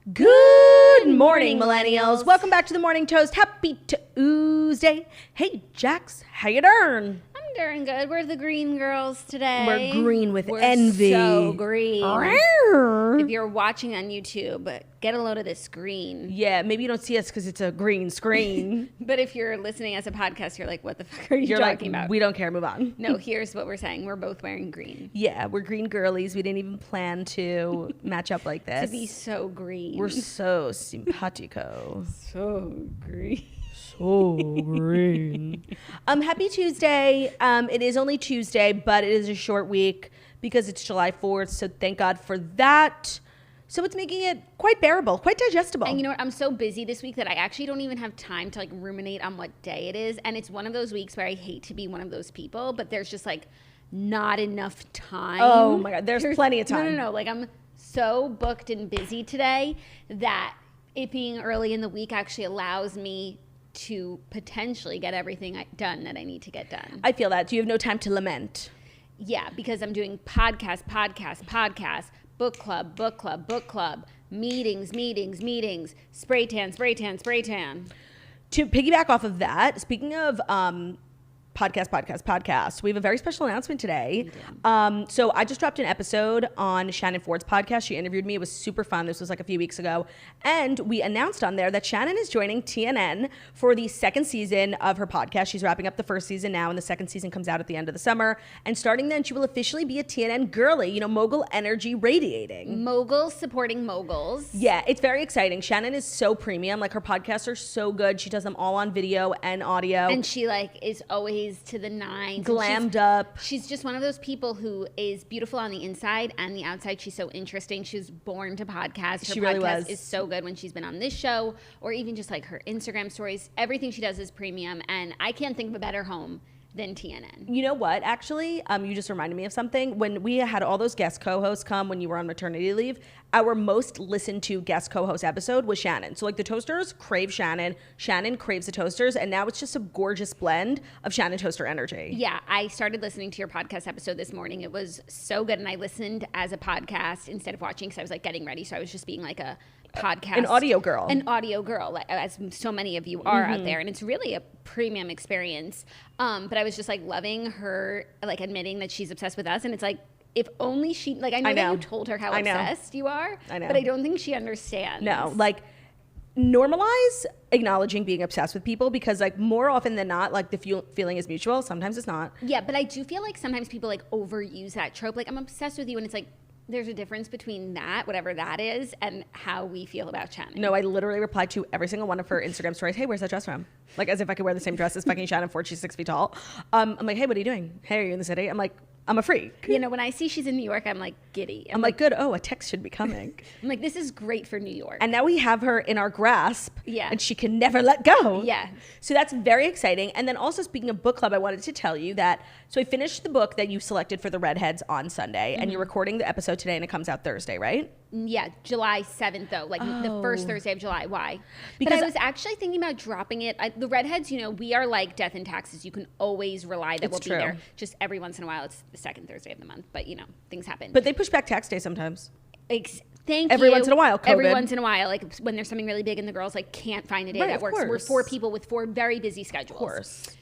Good morning, millennials. Welcome back to the Morning Toast. Happy Tuesday. Hey, Jax, how you doing? I'm doing good. We're the green girls today. We're green with envy. So green. If you're watching on YouTube, get a load of this green. Yeah, maybe you don't see us because it's a green screen. But if you're listening as a podcast, you're like, what the fuck are you talking about? We don't care, move on. No, here's what we're saying. We're both wearing green. Yeah, we're green girlies. We didn't even plan to match up like this. To be so green. We're so simpatico. So green. So green. Happy Tuesday. It is only Tuesday, but it is a short week because it's July 4th. So thank God for that. So it's making it quite bearable, quite digestible. And you know what? I'm so busy this week that I actually don't even have time to like ruminate on what day it is. And it's one of those weeks where I hate to be one of those people, but there's just like not enough time. Oh my God. There's plenty of time. No. Like I'm so booked and busy today that it being early in the week actually allows me to potentially get everything done that I need to get done. I feel that. Do you have no time to lament? Yeah, because I'm doing podcast, book club, meetings, spray tan. To piggyback off of that, speaking of podcast, we have a very special announcement today. So I just dropped an episode on Shannon Ford's podcast. She interviewed me. It was super fun. This was like a few weeks ago. And we announced on there that Shannon is joining TNN for the second season of her podcast. She's wrapping up the first season now, and the second season comes out at the end of the summer. And starting then, she will officially be a TNN girly, you know, mogul energy radiating. Moguls supporting moguls. Yeah, it's very exciting. Shannon is so premium. Like, her podcasts are so good. She does them all on video and audio. And she like is always to the nines, glammed up. She's just one of those people who is beautiful on the inside and the outside. She's so interesting. She was born to podcast. Her she really podcast was. Is so good when she's been on this show or even just like her Instagram stories. Everything she does is premium, and I can't think of a better home than TNN. You know what, actually, you just reminded me of something. When we had all those guest co-hosts come when you were on maternity leave, our most listened to guest co-host episode was Shannon. So like the Toasters crave Shannon, Shannon craves the Toasters, and now it's just a gorgeous blend of Shannon Toaster energy. Yeah, I started listening to your podcast episode this morning. It was so good, and I listened as a podcast instead of watching because I was like getting ready, so I was just being like a podcast. An audio girl, as so many of you are out there, and it's really a premium experience. But I was just like loving her, like admitting that she's obsessed with us, and it's like, if only she, like, I know that you told her how obsessed you are, I know, but I don't think she understands. No, like, normalize acknowledging being obsessed with people, because like more often than not, like the feeling is mutual. Sometimes it's not. Yeah, but I do feel like sometimes people like overuse that trope. Like, I'm obsessed with you, and it's like, there's a difference between that, whatever that is, and how we feel about Shannon. No, I literally replied to every single one of her Instagram stories. Hey, where's that dress from? Like, as if I could wear the same dress as fucking Shannon Ford. She's 6 feet tall. I'm like, hey, what are you doing? Hey, are you in the city? I'm like, I'm a freak. You know, when I see she's in New York, I'm like giddy. I'm like, good. Oh, a text should be coming. I'm like, this is great for New York. And now we have her in our grasp. Yeah. And she can never let go. Yeah. So that's very exciting. And then also, speaking of book club, I wanted to tell you that, so I finished the book that you selected for the Redheads on Sunday, and you're recording the episode today, and it comes out Thursday, right? Yeah, July 7th, though, like the first Thursday of July. Why? Because I was actually thinking about dropping it. The Redheads, you know, we are like death and taxes. You can always rely that we'll be there. Just every once in a while, it's the second Thursday of the month, but you know, things happen. But they push back tax day sometimes. Every once in a while, COVID. Every once in a while, like when there's something really big and the girls like can't find a day that works. We're 4 people with 4 very busy schedules. Of course.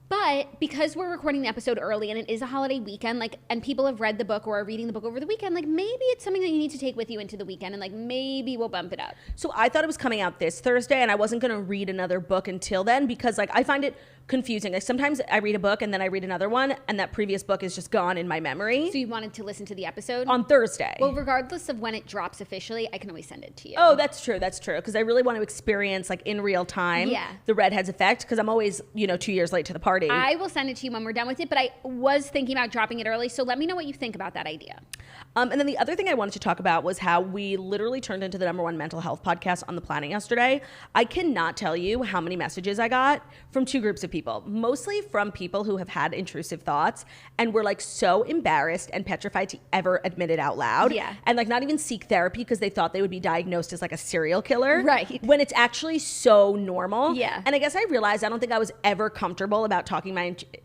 But because we're recording the episode early and it is a holiday weekend, like, and people have read the book or are reading the book over the weekend, like maybe it's something that you need to take with you into the weekend, and like maybe we'll bump it up. So I thought it was coming out this Thursday, and I wasn't going to read another book until then, because like I find it confusing. Like sometimes I read a book and then I read another one, and that previous book is just gone in my memory. So you wanted to listen to the episode? On Thursday. Well, regardless of when it drops officially, I can always send it to you. Oh, that's true. That's true. Because I really want to experience, like, in real time, the Redheads effect, because I'm always, 2 years late to the party. I will send it to you when we're done with it, but I was thinking about dropping it early, so let me know what you think about that idea. And then the other thing I wanted to talk about was how we literally turned into the #1 mental health podcast on the planet yesterday. I cannot tell you how many messages I got from 2 groups of people, mostly from people who have had intrusive thoughts and were like so embarrassed and petrified to ever admit it out loud. Yeah. And like not even seek therapy because they thought they would be diagnosed as like a serial killer. Right. When it's actually so normal. Yeah. And I guess I realized I don't think I was ever comfortable about talking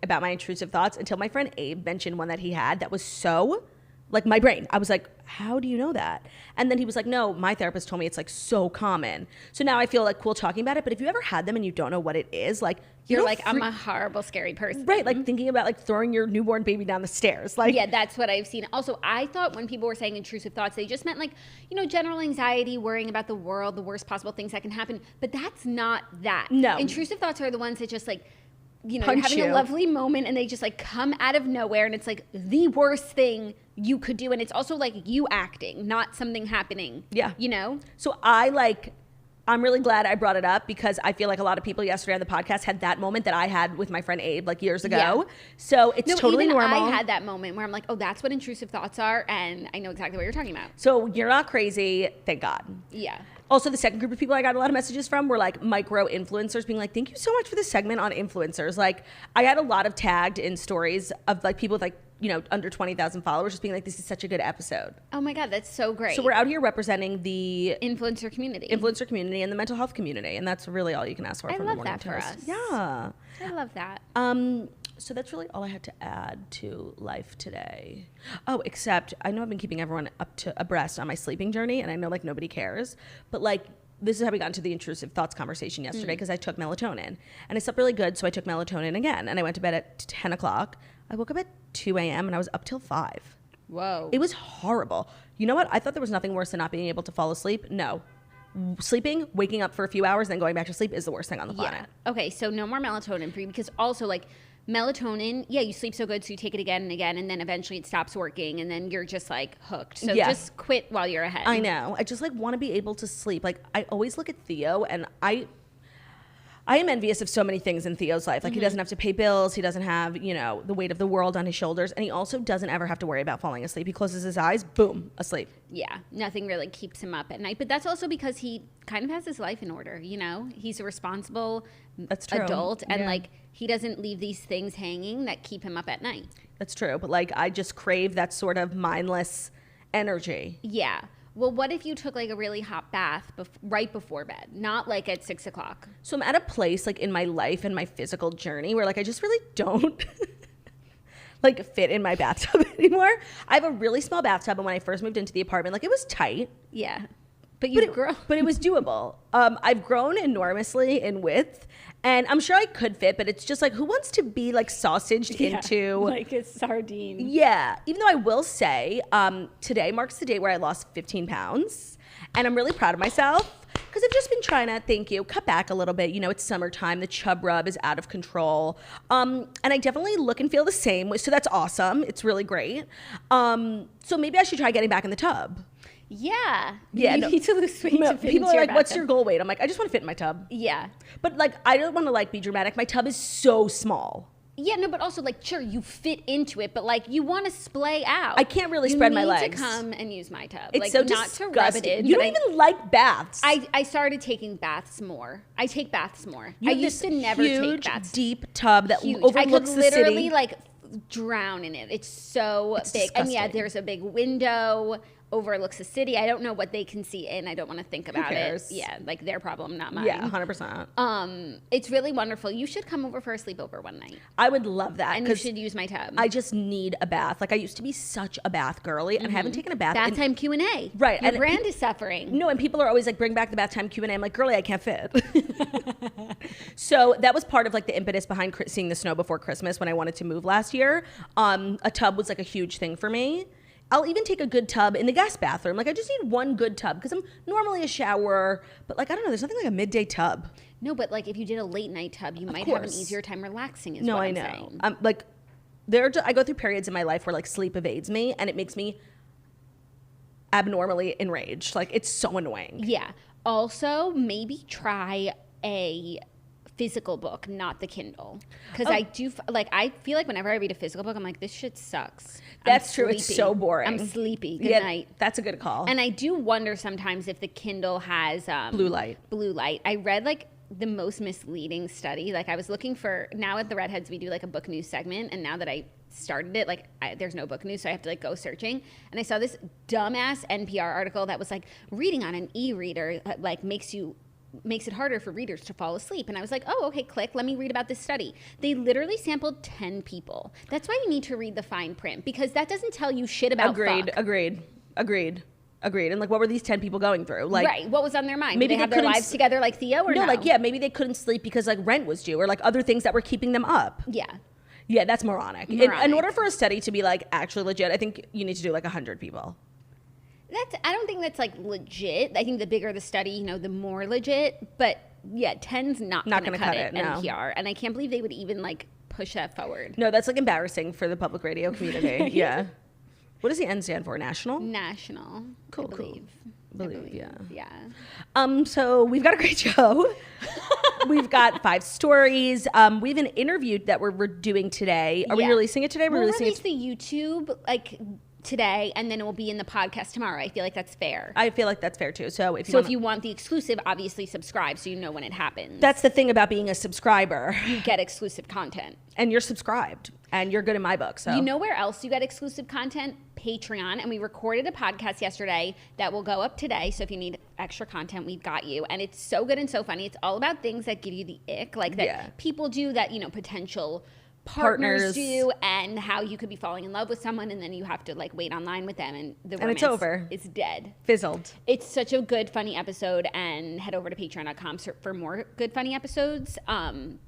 about my intrusive thoughts until my friend Abe mentioned one that he had that was so Like my brain. I was like, how do you know that? And then he was like, no, my therapist told me it's like so common. So now I feel like cool talking about it. But if you ever had them and you don't know what it is, like you're like, I'm a horrible, scary person. Right. Like thinking about like throwing your newborn baby down the stairs. Like, yeah, that's what I've seen. Also, I thought when people were saying intrusive thoughts, they just meant like, you know, general anxiety, worrying about the world, the worst possible things that can happen. But that's not that. No. Intrusive thoughts are the ones that just like, you know, Punch you're having you. a lovely moment and they just like come out of nowhere and it's like the worst thing you could do. And it's also like you acting, not something happening. Yeah. You know? So I'm really glad I brought it up because I feel like a lot of people yesterday on the podcast had that moment that I had with my friend Abe like years ago. Yeah. So it's totally even normal. I had that moment where I'm like, oh, that's what intrusive thoughts are. And I know exactly what you're talking about. So you're not crazy. Thank God. Yeah. Also, the second group of people I got a lot of messages from were like micro influencers being like, thank you so much for this segment on influencers. Like I had a lot of tagged in stories of like people with like, you know, under 20,000 followers just being like, this is such a good episode. Oh my God, that's so great. So we're out here representing the influencer community and the mental health community. And that's really all you can ask for. I from love the Morning that for Toast. us. Yeah. I love that. So that's really all I had to add to life today. Oh, except I know I've been keeping everyone up to abreast on my sleeping journey, and I know like nobody cares, but like this is how we got into the intrusive thoughts conversation yesterday because I took melatonin and I slept really good, so I took melatonin again and I went to bed at 10 o'clock. I woke up at 2 a.m. and I was up till 5. Whoa. It was horrible. You know what? I thought there was nothing worse than not being able to fall asleep. No. Sleeping, waking up for a few hours, then going back to sleep is the worst thing on the planet. Yeah. Okay, so no more melatonin for you because also like melatonin, yeah, you sleep so good so you take it again and again and then eventually it stops working and then you're just like hooked. So just quit while you're ahead. I know. I just like want to be able to sleep. Like I always look at Theo and I am envious of so many things in Theo's life. Like he doesn't have to pay bills. He doesn't have, you know, the weight of the world on his shoulders. And he also doesn't ever have to worry about falling asleep. He closes his eyes, boom, asleep. Yeah, nothing really keeps him up at night. But that's also because he kind of has his life in order, you know? He's a responsible adult and like he doesn't leave these things hanging that keep him up at night. That's true. But like I just crave that sort of mindless energy. Yeah. Well, what if you took like a really hot bath right before bed, not like at 6 o'clock? So I'm at a place like in my life and my physical journey where like I just really don't like fit in my bathtub anymore. I have a really small bathtub, and when I first moved into the apartment, like it was tight. Yeah. But you've grown. But it was doable. I've grown enormously in width, and I'm sure I could fit, but it's just like, who wants to be like sausaged into like a sardine? Yeah. Even though I will say, today marks the day where I lost 15 pounds, and I'm really proud of myself because I've just been trying to, thank you, cut back a little bit. You know, it's summertime. The chub rub is out of control. And I definitely look and feel the same, so that's awesome. It's really great. So maybe I should try getting back in the tub. Yeah. Yeah. You need to lose weight to fit people into are your like, what's bathtub. your goal weight? I'm like, I just want to fit in my tub. Yeah. But like, I don't want to like be dramatic. My tub is so small. Yeah, no, but also like, sure, you fit into it, but like, you want to splay out. I can't really spread my legs. You need to come and use my tub. It's like, so not disgusting. to rub it in. You don't even like baths. I started taking baths more. I take baths more. You I have used this to never huge, take baths. deep tub that Huge. overlooks I could the literally city. like drown in it. It's so It's big. And yeah, disgusting. there's a big window, overlooks the city. I don't know what they can see in. I don't want to think about it. cares? Yeah, like their problem, not mine. Yeah, 100%. It's really wonderful. You should come over for a sleepover one night. I would love that. And you should use my tub. I just need a bath. Like I used to be such a bath girly, and I haven't taken a bath. Bath time Q&A. Right, Your and brand is suffering. No, and people are always like, bring back the bath time Q&A. I'm like, girly, I can't fit. So that was part of like the impetus behind seeing the snow before Christmas when I wanted to move last year. A tub was like a huge thing for me. I'll even take a good tub in the guest bathroom. Like I just need one good tub because I'm normally a showerer, but like I don't know, there's nothing like a midday tub. No, but like if you did a late night tub, you might have an easier time relaxing. Is No, what I I'm know. saying. Like I go through periods in my life where like sleep evades me, and it makes me abnormally enraged. Like it's so annoying. Yeah. Also, maybe try a physical book, not the Kindle, because I do I feel like whenever I read a physical book, I'm like, this shit sucks. That's true. It's so boring. I'm sleepy. Good night. That's a good call. And I do wonder sometimes if the Kindle has blue light. Blue light. I read like the most misleading study. Like I was looking for, now at the Redheads we do like a book news segment, and now that I started it, like there's no book news, so I have to like go searching, and I saw this dumbass NPR article that was like, reading on an e-reader like makes you makes it harder for readers to fall asleep. And I was like, oh, okay, click, let me read about this study. They literally sampled 10 people. That's why you need to read the fine print, because that doesn't tell you shit about fuck. Agreed. And like, what were these 10 people going through? Like, right. What was on their mind? Maybe Did they have their lives together like Theo or no? Like, yeah, maybe they couldn't sleep because like rent was due or like other things that were keeping them up. Yeah, that's moronic. In order for a study to be like actually legit, I think you need to do like 100 people. I don't think that's like legit. I think the bigger the study, the more legit. But yeah, 10's not gonna cut it in NPR. And I can't believe they would even like push that forward. No, that's like embarrassing for the public radio community. Yeah. What does the N stand for? National? National. Cool. Believe, yeah. Yeah. So we've got a great show. We've got 5 stories. We have an interview that we're doing today. Are we releasing it today? We'll release the YouTube like today, and then it will be in the podcast tomorrow. I feel like that's fair. I feel like that's fair too. So if you want the exclusive, obviously subscribe so you know when it happens. That's the thing about being a subscriber. You get exclusive content. And you're subscribed. And you're good in my book. So you know where else you get exclusive content? Patreon. And we recorded a podcast yesterday that will go up today. So if you need extra content, we've got you. And it's so good and so funny. It's all about things that give you the ick, like that people do that, potential partners do, and how you could be falling in love with someone and then you have to like wait online with them and the romance it's over. It's dead. Fizzled. It's such a good, funny episode, and head over to patreon.com for more good, funny episodes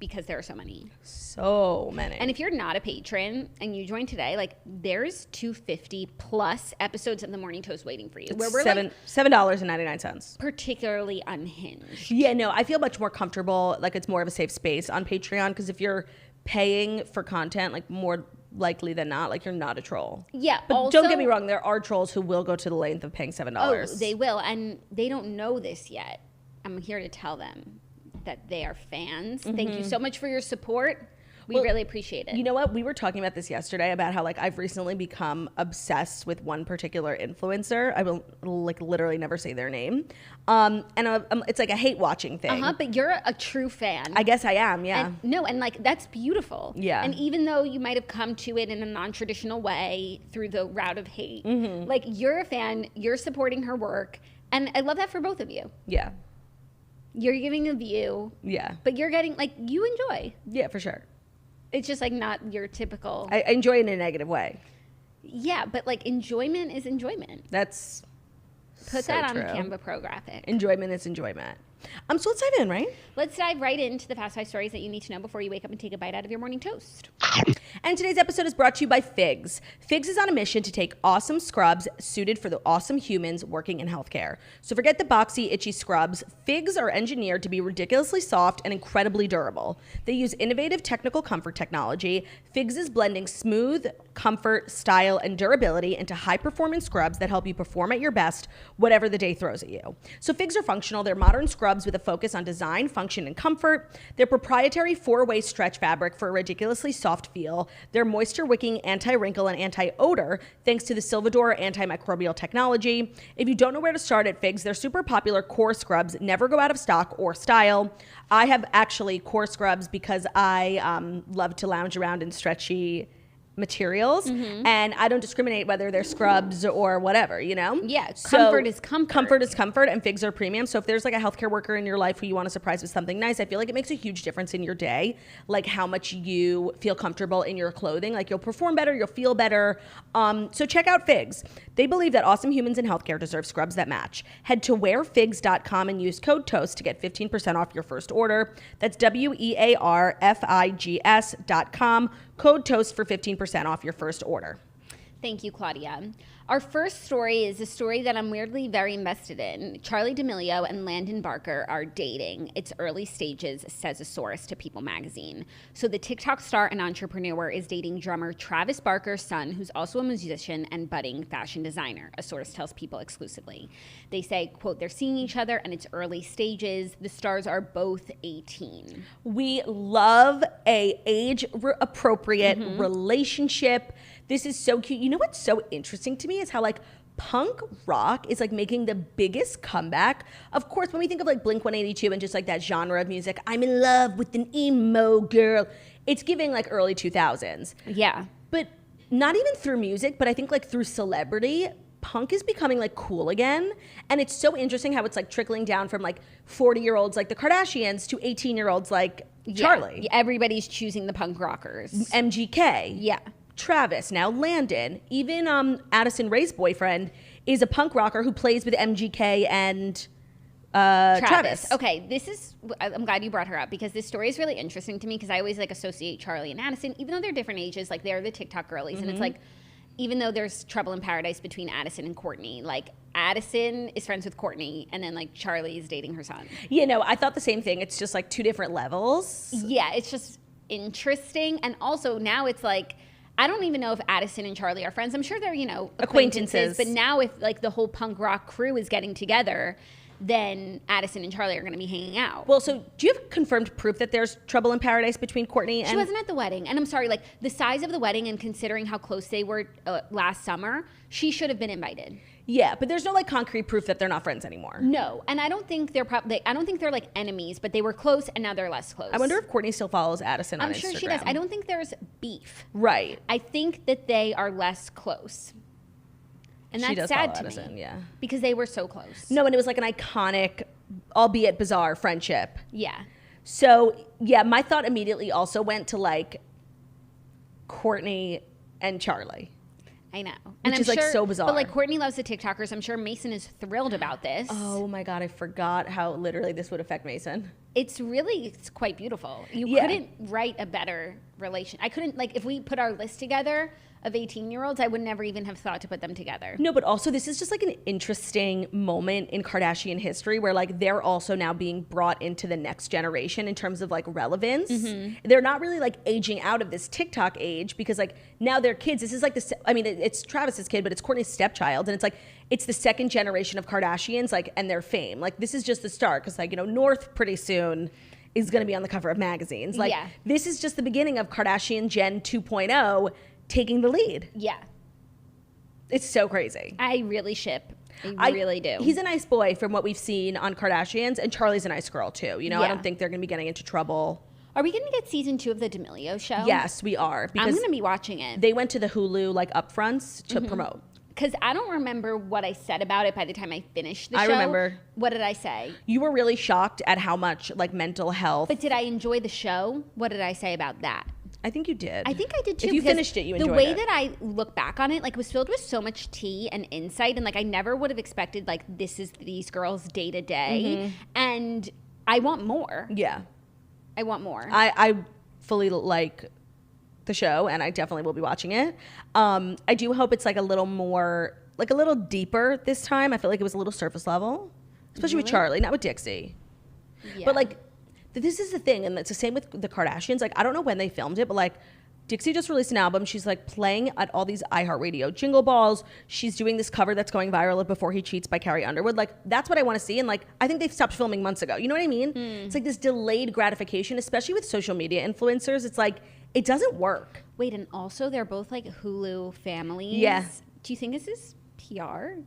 because there are so many. So many. And if you're not a patron and you join today, like there's 250 plus episodes of The Morning Toast waiting for you. It's where we're $7.99. Particularly unhinged. Yeah, no, I feel much more comfortable. Like it's more of a safe space on Patreon because if you're paying for content, like more likely than not, like you're not a troll. Yeah, but also, don't get me wrong, there are trolls who will go to the length of paying $7. Oh, they will, and they don't know this yet. I'm here to tell them that they are fans. Mm-hmm. Thank you so much for your support. We really appreciate it. You know what? We were talking about this yesterday about how like I've recently become obsessed with one particular influencer. I will like literally never say their name. It's like a hate watching thing. But you're a true fan. I guess I am, yeah. And like that's beautiful. Yeah. And even though you might have come to it in a non-traditional way through the route of hate, like you're a fan, you're supporting her work, and I love that for both of you. Yeah. You're giving a view. Yeah. But you're getting like you enjoy. Yeah, for sure. It's just like not your typical. I enjoy it in a negative way. Yeah, but like enjoyment is enjoyment. That's Put so that on true. the Canva pro graphic. Enjoyment is enjoyment. So let's dive in, right? Let's dive right into the fast 5 stories that you need to know before you wake up and take a bite out of your morning toast. And today's episode is brought to you by Figs. Figs is on a mission to take awesome scrubs suited for the awesome humans working in healthcare. So forget the boxy, itchy scrubs. Figs are engineered to be ridiculously soft and incredibly durable. They use innovative technical comfort technology. Figs is blending smooth comfort, style, and durability into high-performance scrubs that help you perform at your best, whatever the day throws at you. So Figs are functional. They're modern scrubs with a focus on design, function, and comfort. Their proprietary 4-way stretch fabric for a ridiculously soft feel. Their moisture-wicking anti-wrinkle and anti-odor thanks to the Silvador antimicrobial technology. If you don't know where to start at Figs, their super popular core scrubs never go out of stock or style. I have actually core scrubs because I love to lounge around in stretchy materials, and I don't discriminate whether they're scrubs or whatever, Yeah, comfort is comfort. Comfort is comfort, and Figs are premium. So if there's like a healthcare worker in your life who you want to surprise with something nice, I feel like it makes a huge difference in your day, like how much you feel comfortable in your clothing. Like you'll perform better, you'll feel better. So check out Figs. They believe that awesome humans in healthcare deserve scrubs that match. Head to wearfigs.com and use code TOAST to get 15% off your first order. That's wearfigs.com. Code TOAST for 15% off your first order. Thank you, Claudia. Our first story is a story that I'm weirdly very invested in. Charli D'Amelio and Landon Barker are dating. It's early stages, says a source to People magazine. So the TikTok star and entrepreneur is dating drummer Travis Barker's son, who's also a musician and budding fashion designer, a source tells People exclusively. They say, quote, they're seeing each other and it's early stages. The stars are both 18. We love a age-appropriate relationship. This is so cute. You know what's so interesting to me is how like punk rock is like making the biggest comeback. Of course, when we think of like Blink-182 and just like that genre of music, I'm in love with an emo girl. It's giving like early 2000s. Yeah. But not even through music, but I think like through celebrity, punk is becoming like cool again. And it's so interesting how it's like trickling down from like 40-year-olds like the Kardashians to 18-year-olds like Charli. Yeah, everybody's choosing the punk rockers. MGK. Yeah. Travis, now Landon. Even Addison Rae's boyfriend is a punk rocker who plays with MGK and Travis. Okay, I'm glad you brought her up because this story is really interesting to me because I always like associate Charli and Addison, even though they're different ages, like they're the TikTok girlies. And it's like, even though there's trouble in paradise between Addison and Kourtney, like Addison is friends with Kourtney and then like Charli is dating her son. You know, I thought the same thing. It's just like two different levels. Yeah, it's just interesting. And also now it's like, I don't even know if Addison and Charli are friends. I'm sure they're, you know, acquaintances. But now if like the whole punk rock crew is getting together, then Addison and Charli are going to be hanging out. Well, so do you have confirmed proof that there's trouble in paradise between Kourtney and... She wasn't at the wedding. And I'm sorry, like the size of the wedding and considering how close they were last summer, she should have been invited. Yeah, but there's no like concrete proof that they're not friends anymore. No, and I don't think they're I don't think they're like enemies, but they were close and now they're less close. I wonder if Kourtney still follows Addison on Instagram. I'm sure she does. I don't think there's beef. Right. I think that they are less close. And that's sad to Addison, me. Yeah. Because they were so close. No, and it was like an iconic, albeit bizarre, friendship. Yeah. So, yeah, my thought immediately also went to like Kourtney and Charli. I know. And I'm sure, like so bizarre. But like Kourtney loves the TikTokers. I'm sure Mason is thrilled about this. Oh my God, I forgot how literally this would affect Mason. It's quite beautiful. You couldn't write a better relation. I couldn't, like, if we put our list together of 18-year-olds, I would never even have thought to put them together. No, but also this is just like an interesting moment in Kardashian history where like they're also now being brought into the next generation in terms of like relevance. They're not really like aging out of this TikTok age because like now they're kids. This is like it's Travis's kid, but it's Kourtney's stepchild. And it's like, it's the second generation of Kardashians like and their fame. Like this is just the start because like, you know, North pretty soon is going to be on the cover of magazines. Like this is just the beginning of Kardashian Gen 2.0 taking the lead. Yeah. It's so crazy. I really ship. I really do. He's a nice boy from what we've seen on Kardashians, and Charli's a nice girl too. You know, I don't think they're going to be getting into trouble. Are we going to get season 2 of the D'Amelio show? Yes, we are. I'm going to be watching it. They went to the Hulu like upfronts to promote. Because I don't remember what I said about it by the time I finished the show. I remember. What did I say? You were really shocked at how much like mental health. But did I enjoy the show? What did I say about that? I think you did. I think I did too. If you finished it, you enjoyed it. The way that I look back on it, like, was filled with so much tea and insight, and like I never would have expected like this is these girls' day to day, and I want more. Yeah, I want more. I fully like the show, and I definitely will be watching it. I do hope it's like a little more, like a little deeper this time. I feel like it was a little surface level, especially with Charli, not with Dixie. Yeah. But like. This is the thing, and it's the same with the Kardashians. Like, I don't know when they filmed it, but like, Dixie just released an album. She's like playing at all these iHeartRadio jingle balls. She's doing this cover that's going viral of Before He Cheats by Carrie Underwood. Like, that's what I want to see. And like, I think they've stopped filming months ago. You know what I mean? It's like this delayed gratification, especially with social media influencers. It's like, it doesn't work. Wait, and also they're both like Hulu families. Yeah. Do you think this is PR?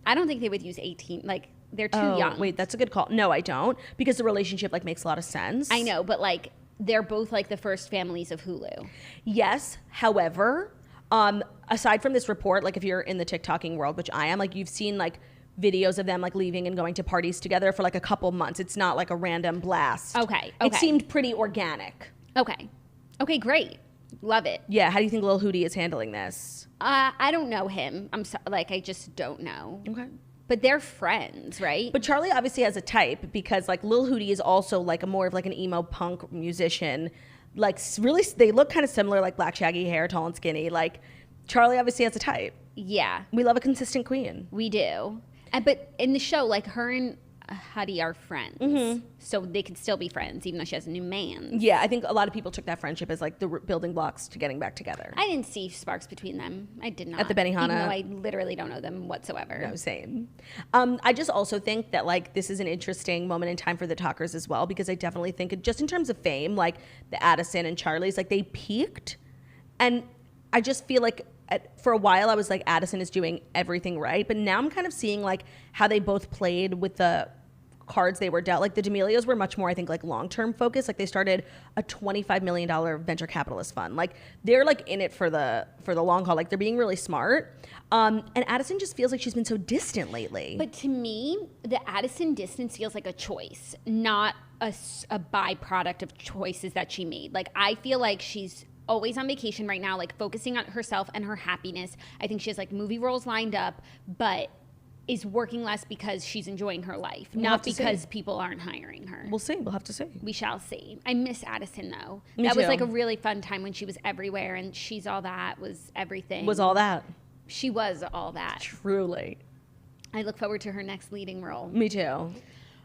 I don't think they would use 18, like, they're too young. Wait, that's a good call. No, I don't, because the relationship like makes a lot of sense. I know, but like they're both like the first families of Hulu. Yes, however, aside from this report, like if you're in the TikToking world, which I am, like you've seen like videos of them like leaving and going to parties together for like a couple months. It's not like a random blast. Okay. It seemed pretty organic. Okay, great. Love it. Yeah, how do you think Lil Hootie is handling this? I don't know him. I just don't know. Okay. But they're friends, right? But Charli obviously has a type because like Lil Hootie is also like a more of like an emo punk musician. Like really, they look kind of similar, like black shaggy hair, tall and skinny. Like Charli obviously has a type. Yeah. We love a consistent queen. We do. But in the show, like her and Huddy are friends. So they could still be friends even though she has a new man. Yeah, I think a lot of people took that friendship as like the building blocks to getting back together. I didn't see sparks between them. I did not. At the Benihana. Even though I literally don't know them whatsoever. No, same. I just also think that like this is an interesting moment in time for the talkers as well, because I definitely think just in terms of fame, like the Addison and Charli's, like they peaked. And I just feel like for a while I was like, Addison is doing everything right. But now I'm kind of seeing like how they both played with the cards they were dealt. Like the D'Amelios were much more, I think, like long-term focused. Like they started a $25 million venture capitalist fund. Like they're like in it for the long haul. Like they're being really smart. And Addison just feels like she's been so distant lately. But to me, the Addison distance feels like a choice, not a byproduct of choices that she made. Like I feel like she's always on vacation right now, like focusing on herself and her happiness. I think she has like movie roles lined up, but is working less because she's enjoying her life, not because people aren't hiring her. We'll see. We'll have to see. We shall see. I miss Addison though. Me that too. was like a really fun time when she was everywhere, and She's All That was everything. Was all that. She was all that. Truly. I look forward to her next leading role. Me too.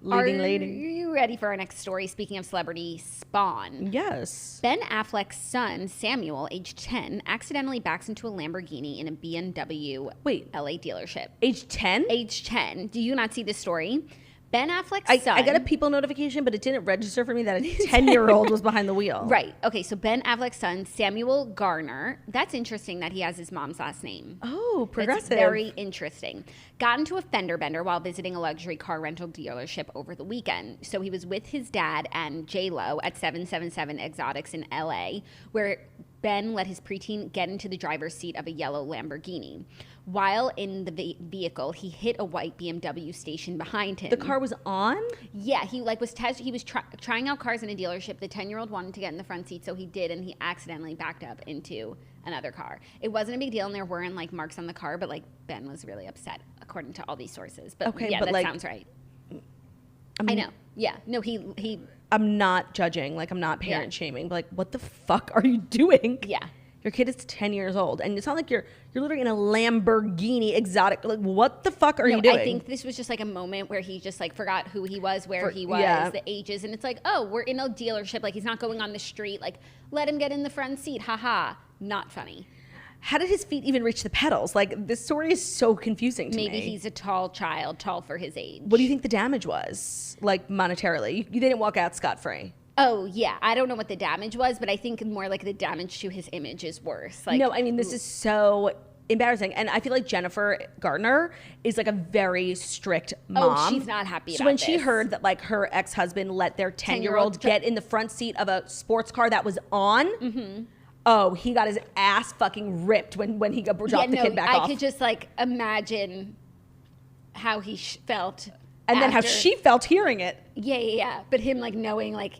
Leading lady. Are you ready for our next story? Speaking of celebrity spawn. Yes. Ben Affleck's son, Samuel, age 10, accidentally backs into a Lamborghini in a BMW LA dealership. Age 10? Age 10. Do you not see this story? Ben Affleck's son. I got a People notification, but it didn't register for me that a 10-year-old was behind the wheel. Right. Okay, so Ben Affleck's son, Samuel Garner, that's interesting that he has his mom's last name. Oh, progressive. That's very interesting. Got into a fender bender while visiting a luxury car rental dealership over the weekend. So he was with his dad and J-Lo at 777 Exotics in LA, where Ben let his preteen get into the driver's seat of a yellow Lamborghini. While in the vehicle, he hit a white BMW station behind him. The car was on? Yeah, he like was trying out cars in a dealership. The 10-year-old wanted to get in the front seat, so he did, and he accidentally backed up into another car. It wasn't a big deal, and there weren't like marks on the car, but like Ben was really upset, according to all these sources. But okay, yeah, but that like, sounds right. I know. Yeah. No, he I'm not judging. Like, I'm not parent shaming. But like, what the fuck are you doing? Yeah. Your kid is 10 years old, and it's not like you're literally in a Lamborghini exotic. Like, what the fuck are you doing? I think this was just like a moment where he just like forgot who he was, where he was, the ages, and it's like, oh, we're in a dealership. Like, he's not going on the street. Like, let him get in the front seat. Haha. Not funny. How did his feet even reach the pedals? Like, this story is so confusing to me. Maybe he's a tall child, tall for his age. What do you think the damage was, like, monetarily? You didn't walk out scot-free. Oh, yeah. I don't know what the damage was, but I think more like the damage to his image is worse. Like, no, I mean, this is so embarrassing. And I feel like Jennifer Garner is like a very strict mom. Oh, she's not happy about So when this. she heard that like her ex-husband let their 10-year-old get in the front seat of a sports car that was on, oh, he got his ass fucking ripped when he dropped the kid back off. I could just like imagine how he felt. And then how she felt hearing it. Yeah. But him like knowing like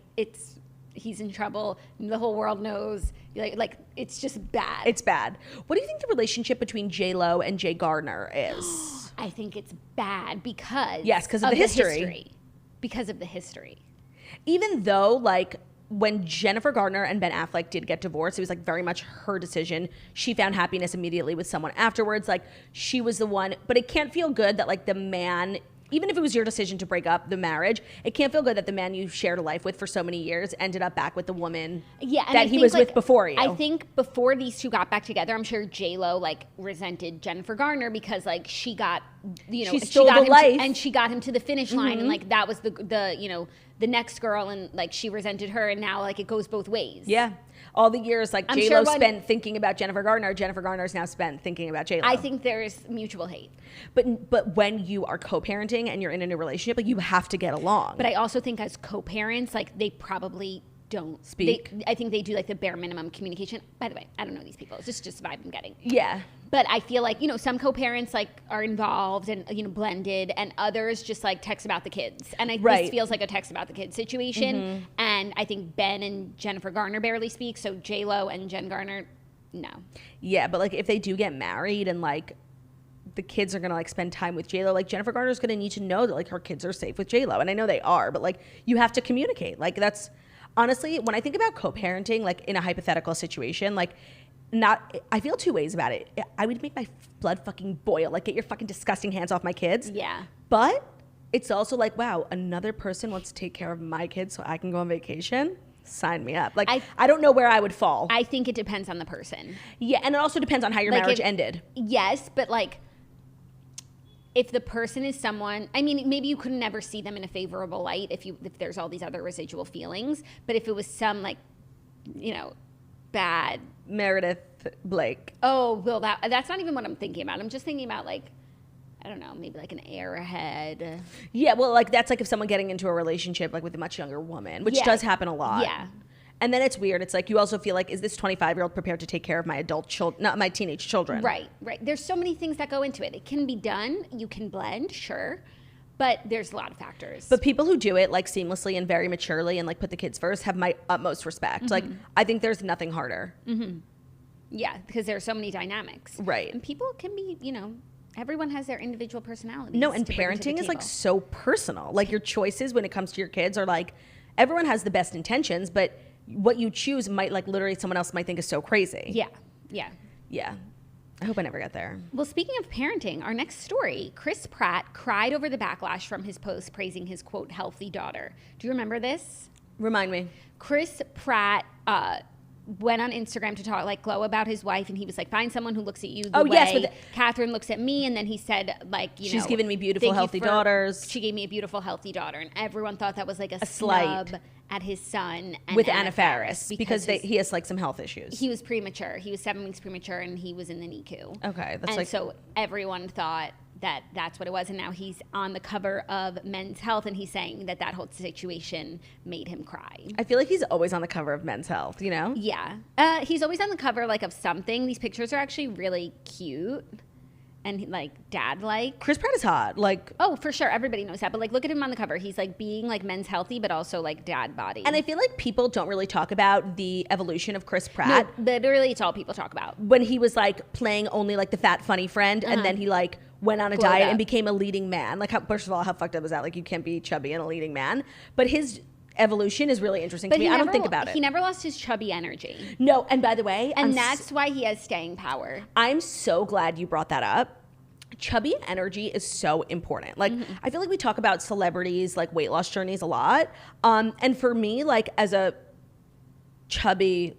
he's in trouble. The whole world knows. Like it's just bad. It's bad. What do you think the relationship between J-Lo and Jay Gardner is? I think it's bad because because of the history. Because of the history. Even though like when Jennifer Garner and Ben Affleck did get divorced, it was like very much her decision. She found happiness immediately with someone afterwards. Like she was the one, but it can't feel good that like the man, even if it was your decision to break up the marriage, it can't feel good that the man you shared a life with for so many years ended up back with the woman that he was with before you. I think before these two got back together, I'm sure J-Lo like resented Jennifer Garner because like she got, she stole the life. and she got him to the finish line, and like that was the next girl, and like she resented her, and now like it goes both ways. Yeah. All the years like J-Lo spent thinking about Jennifer Garner's now spent thinking about J-Lo. I think there's mutual hate. But when you are co-parenting and you're in a new relationship, like you have to get along. But I also think as co-parents, like they probably don't speak. I think they do like the bare minimum communication. By the way, I don't know these people. It's just vibe I'm getting. Yeah. But I feel like, some co-parents like are involved and, blended, and others just like text about the kids. And this feels like a text about the kids situation. And I think Ben and Jennifer Garner barely speak. So J-Lo and Jen Garner, no. Yeah, but like if they do get married and like the kids are gonna like spend time with J-Lo, like Jennifer Garner's gonna need to know that like her kids are safe with J-Lo. And I know they are, but like you have to communicate. Like that's honestly, when I think about co-parenting, like in a hypothetical situation, like I feel two ways about it. I would make my blood fucking boil. Like, get your fucking disgusting hands off my kids. Yeah. But it's also like, wow, another person wants to take care of my kids so I can go on vacation. Sign me up. Like, I don't know where I would fall. I think it depends on the person. Yeah, and it also depends on how your marriage ended. Yes, but like, if the person is someone, I mean, maybe you could never see them in a favorable light if there's all these other residual feelings. But if it was some like, bad Meredith Blake. Oh, well, that's not even what I'm thinking about. I'm just thinking about like, I don't know, maybe like an airhead. Yeah, well, like that's like if someone getting into a relationship like with a much younger woman, which does happen a lot. Yeah. And then it's weird. It's like you also feel like, is this 25-year-old prepared to take care of my adult children, not my teenage children? Right. There's so many things that go into it. It can be done. You can blend, sure. But there's a lot of factors. But people who do it like seamlessly and very maturely and like put the kids first have my utmost respect. Like, I think there's nothing harder. Yeah, because there are so many dynamics. Right. And people can be, everyone has their individual personalities. No, and parenting is like so personal. Like your choices when it comes to your kids are like, everyone has the best intentions, but what you choose might like literally someone else might think is so crazy. Yeah. I hope I never get there. Well, speaking of parenting, our next story, Chris Pratt cried over the backlash from his post praising his, quote, healthy daughter. Do you remember this? Remind me. Chris Pratt went on Instagram to talk like Khloe about his wife, and he was like, find someone who looks at you the way Catherine looks at me. And then he said, like, she's given me beautiful, healthy daughters. She gave me a beautiful, healthy daughter. And everyone thought that was like a snub at his son. And with Anna Faris because he has like some health issues. He was premature. He was 7 weeks premature, and he was in the NICU. Okay. So everyone thought that's what it was, and now he's on the cover of Men's Health, and he's saying that whole situation made him cry. I feel like he's always on the cover of Men's Health, Yeah. He's always on the cover like of something. These pictures are actually really cute and like dad-like. Chris Pratt is hot. Like, oh, for sure, everybody knows that, but like look at him on the cover. He's like being like Men's Healthy, but also like dad body. And I feel like people don't really talk about the evolution of Chris Pratt. No, literally it's all people talk about. When he was like playing only like the fat funny friend, and then he like went on a diet and became a leading man. Like, first of all, how fucked up is that? Like, you can't be chubby and a leading man. But his evolution is really interesting to me. I don't think about it. He never lost his chubby energy. No, and by the way, that's why he has staying power. I'm so glad you brought that up. Chubby energy is so important. Like, I feel like we talk about celebrities, like weight loss journeys a lot. And for me, like as a chubby,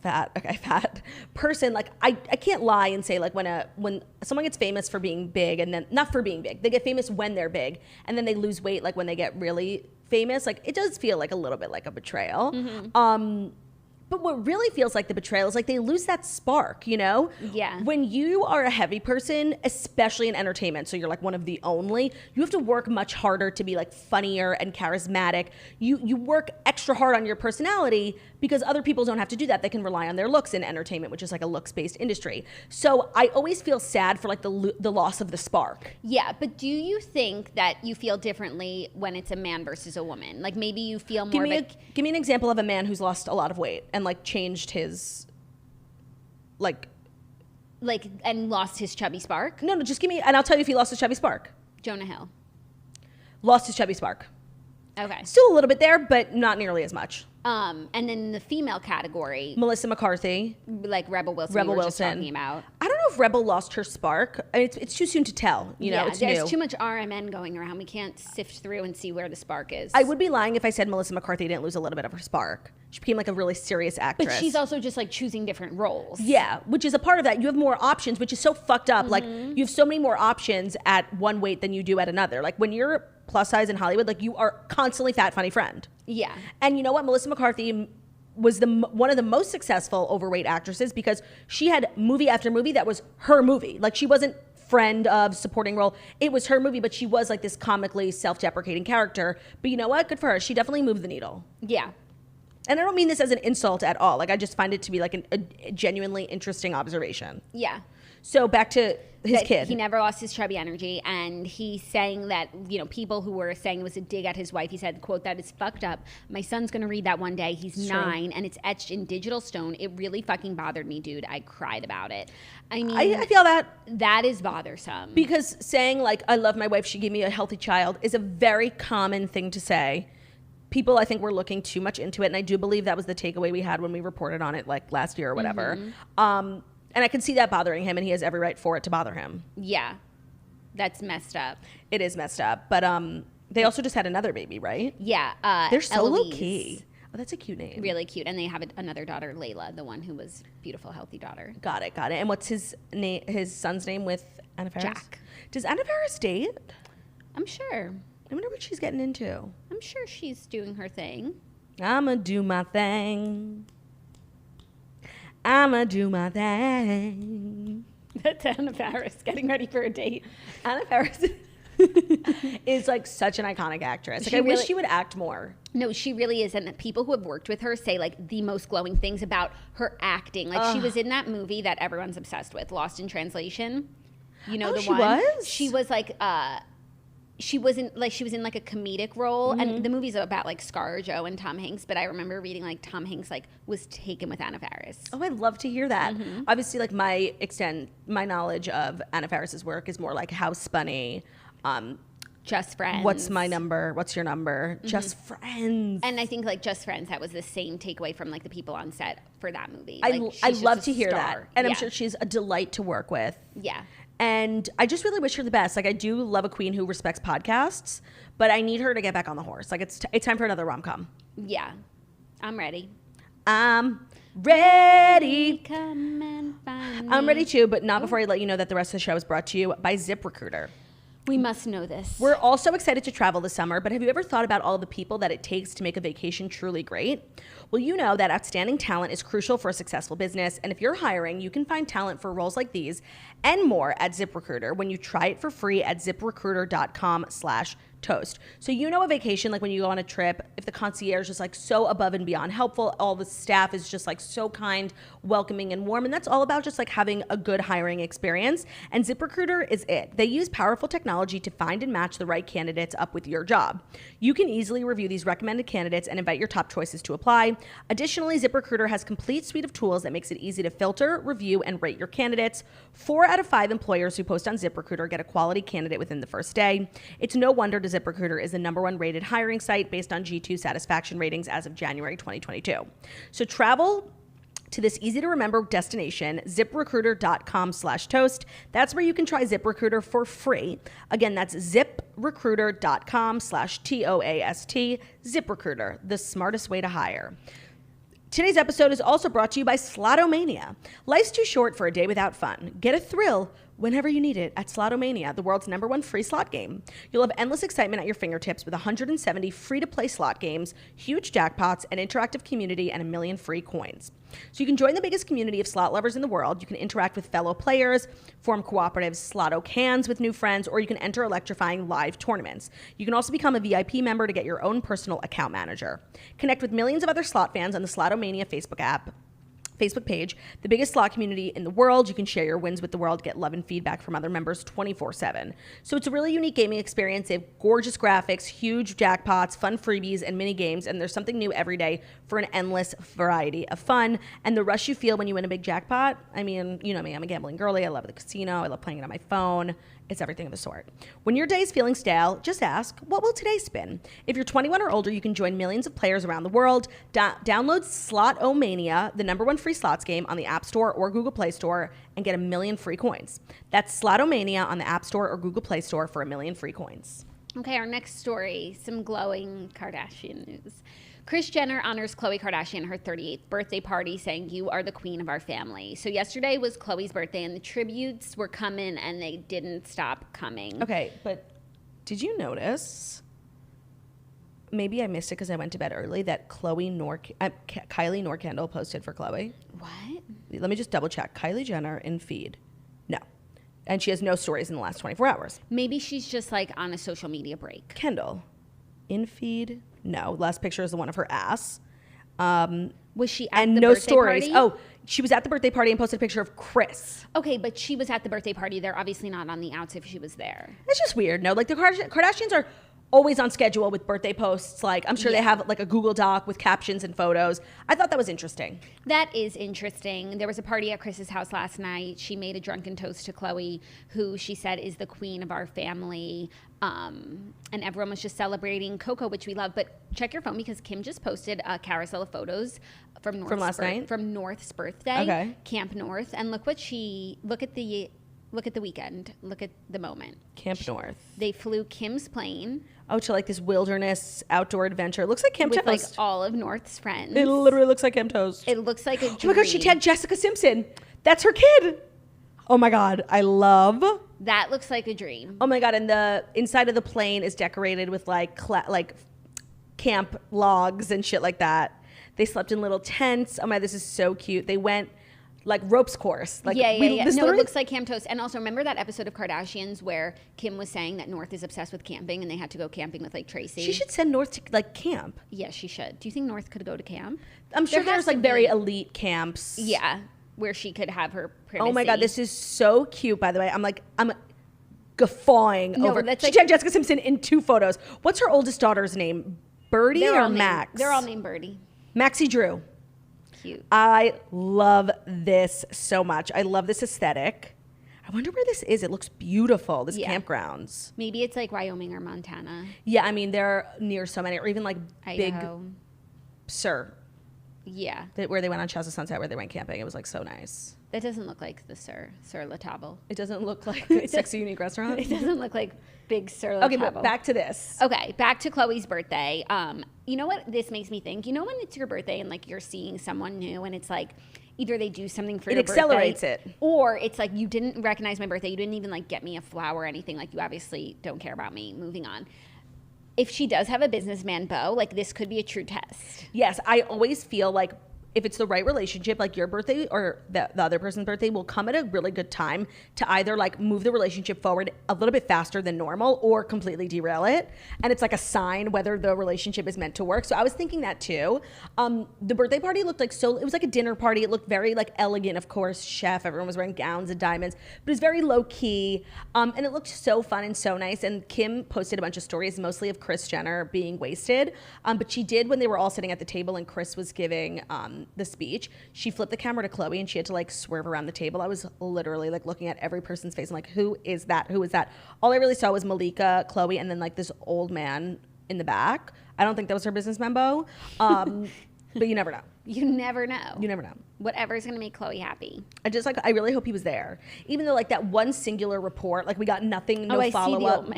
fat person, like I can't lie and say like when someone gets famous for being big, and then not for being big, they get famous when they're big, and then they lose weight like when they get really famous, like it does feel like a little bit like a betrayal. But what really feels like the betrayal is like they lose that spark, Yeah. When you are a heavy person, especially in entertainment, so you're like one of the only, you have to work much harder to be like funnier and charismatic. You work extra hard on your personality because other people don't have to do that. They can rely on their looks in entertainment, which is like a looks-based industry. So I always feel sad for like the loss of the spark. Yeah, but do you think that you feel differently when it's a man versus a woman? Like maybe you feel more give me an example of a man who's lost a lot of weight and like changed his and lost his chubby spark? No, just give me, and I'll tell you if he lost his chubby spark. Jonah Hill. Lost his chubby spark. Okay. Still a little bit there, but not nearly as much. And then in the female category, Melissa McCarthy, like Rebel Wilson. Just talking about. I don't know if Rebel lost her spark. I mean, it's too soon to tell. It's there's new. Too much RMN going around. We can't sift through and see where the spark is. I would be lying if I said Melissa McCarthy didn't lose a little bit of her spark. She became like a really serious actress. But she's also just like choosing different roles. Yeah, which is a part of that. You have more options, which is so fucked up. Like you have so many more options at one weight than you do at another. Like when you're plus size in Hollywood, like you are constantly fat, funny friend. Yeah. And you know what? Melissa McCarthy was one of the most successful overweight actresses because she had movie after movie that was her movie. Like she wasn't friend of supporting role. It was her movie, but she was like this comically self-deprecating character. But you know what? Good for her. She definitely moved the needle. Yeah. And I don't mean this as an insult at all. Like I just find it to be like a genuinely interesting observation. Yeah. So back to his kid. He never lost his chubby energy, and he's saying that, people who were saying it was a dig at his wife, he said, quote, "That is fucked up. My son's going to read that one day. He's 9, and it's etched in digital stone. It really fucking bothered me, dude. I cried about it." I mean, I feel that. That is bothersome. Because saying, like, I love my wife, she gave me a healthy child is a very common thing to say. People, I think, were looking too much into it, and I do believe that was the takeaway we had when we reported on it, like, last year or whatever. And I can see that bothering him, and he has every right for it to bother him. Yeah. That's messed up. It is messed up. But they also just had another baby, right? Yeah. They're so low-key. Oh, that's a cute name. Really cute. And they have another daughter, Layla, the one who was beautiful, healthy daughter. Got it. And what's his son's name with Anna Faris? Jack. Does Anna Faris date? I'm sure. I wonder what she's getting into. I'm sure she's doing her thing. I'ma do my thing. I'ma do my thing. that to Anna Faris getting ready for a date. Anna Faris is like such an iconic actress. Like, I wish she would act more. No, she really is. And the people who have worked with her say like the most glowing things about her acting. Like she was in that movie that everyone's obsessed with, Lost in Translation. You know, the one. She was like she was in like a comedic role, and the movie's about like ScarJo and Tom Hanks, but I remember reading like Tom Hanks like was taken with Anna Faris. Oh, I'd love to hear that. Obviously, like my knowledge of Anna Faris's work is more like House Bunny, Just Friends. What's my number? What's your number? Just Friends. And I think like Just Friends, that was the same takeaway from like the people on set for that movie. I love to hear that. And I'm sure she's a delight to work with. Yeah. And I just really wish her the best. Like, I do love a queen who respects podcasts, but I need her to get back on the horse. Like, it's time for another rom-com. Yeah. I'm ready. I'm ready. Come and find me. I'm ready too, but not before I let you know that the rest of the show is brought to you by ZipRecruiter. We must know this. We're all so excited to travel this summer, but have you ever thought about all the people that it takes to make a vacation truly great? Well, you know that outstanding talent is crucial for a successful business, and if you're hiring, you can find talent for roles like these and more at ZipRecruiter when you try it for free at ziprecruiter.com/toast. So you know a vacation, like when you go on a trip, if the concierge is like so above and beyond helpful, all the staff is just like so kind, welcoming, and warm, and that's all about just like having a good hiring experience, and ZipRecruiter is it. They use powerful technology to find and match the right candidates up with your job. You can easily review these recommended candidates and invite your top choices to apply. Additionally, ZipRecruiter has a complete suite of tools that makes it easy to filter, review, and rate your candidates. 4 out of 5 employers who post on ZipRecruiter get a quality candidate within the first day. It's no wonder ZipRecruiter is the #1 rated hiring site based on G2 satisfaction ratings as of January 2022. So travel to this easy to remember destination, ziprecruiter.com/toast. That's where you can try ZipRecruiter for free. Again, that's ziprecruiter.com/TOAST. ZipRecruiter, the smartest way to hire. Today's episode is also brought to you by Slotomania. Life's too short for a day without fun. Get a thrill whenever you need it at Slotomania, the world's #1 free slot game. You'll have endless excitement at your fingertips with 170 free-to-play slot games, huge jackpots, an interactive community, and 1 million free coins. So you can join the biggest community of slot lovers in the world. You can interact with fellow players, form cooperative Slotto cans with new friends, or you can enter electrifying live tournaments. You can also become a VIP member to get your own personal account manager. Connect with millions of other slot fans on the Slotomania Facebook page, the biggest slot community in the world. You can share your wins with the world, get love and feedback from other members 24/7. So it's a really unique gaming experience. They have gorgeous graphics, huge jackpots, fun freebies, and mini games, and there's something new every day for an endless variety of fun. And the rush you feel when you win a big jackpot, I mean, you know me, I'm a gambling girly. I love the casino. I love playing it on my phone. It's everything of the sort. When your day is feeling stale, just ask, what will today spin? If you're 21 or older, you can join millions of players around the world. Download Slotomania, the #1 free slots game, on the App Store or Google Play Store and get 1 million free coins. That's Slotomania on the App Store or Google Play Store for 1 million free coins. Okay, our next story, some glowing Kardashian news. Kris Jenner honors Khloe Kardashian her 38th birthday party, saying, "You are the queen of our family." So yesterday was Khloe's birthday, and the tributes were coming, and they didn't stop coming. Okay, but did you notice, maybe I missed it because I went to bed early, that Kylie Norkendall posted for Khloe? What? Let me just double check. Kylie Jenner in feed. No. And she has no stories in the last 24 hours. Maybe she's just like on a social media break. Kendall. In feed. No. Last picture is the one of her ass. Was she at and the no birthday stories. party? Oh, she was at the birthday party and posted a picture of Kris. Okay, but she was at the birthday party. They're obviously not on the outs if she was there. It's just weird. No, like the Kardashians are always on schedule with birthday posts. Like, I'm sure they have like a Google Doc with captions and photos. I thought that was interesting. That is interesting. There was a party at Kris's house last night. She made a drunken toast to Khloe, who she said is the queen of our family. And everyone was just celebrating Coco, which we love. But check your phone because Kim just posted a carousel of photos from last night? From North's birthday, okay. Camp North. And look at the weekend. Look at the moment. Camp North. They flew Kim's plane. Oh, to like this wilderness outdoor adventure. It looks like Camp Toast. With like all of North's friends. It literally looks like Camp Toast. It looks like a dream. Oh my God, she tagged Jessica Simpson. That's her kid. Oh my God, I love. That looks like a dream. Oh my God, and the inside of the plane is decorated with like camp logs and shit like that. They slept in little tents. Oh my, this is so cute. They went like ropes course. Like, yeah. No, it looks like Camp Toast. And also, remember that episode of Kardashians where Kim was saying that North is obsessed with camping and they had to go camping with like Tracy? She should send North to like camp. Yeah, she should. Do you think North could go to camp? I'm sure there's like very elite camps. Yeah, where she could have her privacy. Oh my God, this is so cute, by the way. I'm guffawing over. She tagged Jessica Simpson in 2 photos. What's her oldest daughter's name? Birdie or Max? They're all named Birdie. Maxie Drew. Cute. I love this so much. I love this aesthetic. I wonder where this is. It looks beautiful, this campgrounds. Maybe it's like Wyoming or Montana. Yeah, I mean, they're near so many, or even like Idaho. Big Sur. Yeah. Where they went on Shasta Sunset, where they went camping. It was like so nice. That doesn't look like the Sur La Table. It doesn't look like a sexy, unique restaurant? It doesn't look like Big Sur La Table. Okay, but back to this. Okay, back to Khloe's birthday. You know what this makes me think? You know when it's your birthday and like you're seeing someone new and it's like either they do something for your birthday. It accelerates it. Or it's like you didn't recognize my birthday. You didn't even like get me a flower or anything. Like you obviously don't care about me. Moving on. If she does have a businessman beau, like this could be a true test. Yes, I always feel like if it's the right relationship, like your birthday or the other person's birthday will come at a really good time to either like move the relationship forward a little bit faster than normal or completely derail it. And it's like a sign whether the relationship is meant to work. So I was thinking that too. The birthday party looked like it was like a dinner party. It looked very like elegant, of course, chef. Everyone was wearing gowns and diamonds, but it was very low key. And it looked so fun and so nice. And Kim posted a bunch of stories, mostly of Kris Jenner being wasted. But she did, when they were all sitting at the table and Kris was giving the speech, she flipped the camera to Khloe and she had to like swerve around the table. I was literally like looking at every person's face. I'm like, who is that? Who is that? All I really saw was Malika, Khloe, and then like this old man in the back. I don't think that was her business member. But you never know. You never know. You never know. Whatever's going to make Khloe happy. I really hope he was there. Even though like that one singular report, like we got nothing, no follow-up.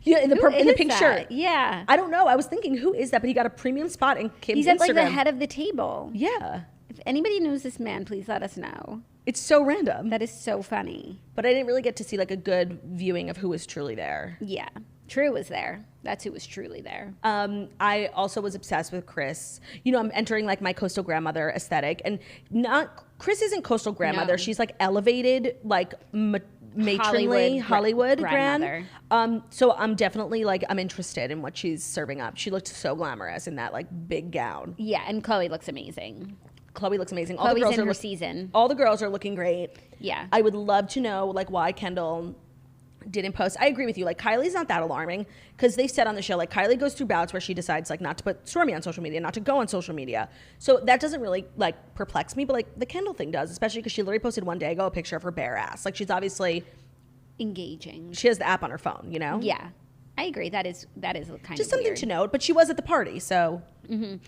Yeah, in the pink shirt. Yeah. I don't know. I was thinking, who is that? But he got a premium spot in Kim's He's at Instagram. like the head of the table. Yeah. If anybody knows this man, please let us know. It's so random. That is so funny. But I didn't really get to see like a good viewing of who was truly there. Yeah. True was there. That's who was truly there. I also was obsessed with Kris. You know, I'm entering like my coastal grandmother aesthetic. And Kris isn't coastal grandmother. No. She's like elevated, like matronly Hollywood grandmother. So I'm definitely like, I'm interested in what she's serving up. She looked so glamorous in that like big gown. Yeah, and Khloe looks amazing. Khloe looks amazing. All the girls in her season. All the girls are looking great. Yeah. I would love to know like why Kendall didn't post. I agree with you. Like Kylie's not that alarming because they've said on the show, like Kylie goes through bouts where she decides like not to put Stormi on social media, not to go on social media. So that doesn't really like perplex me, but like the Kendall thing does, especially because she literally posted one day ago a picture of her bare ass. Like she's obviously engaging. She has the app on her phone, you know? Yeah. I agree. That is kind of just something to note, but she was at the party, so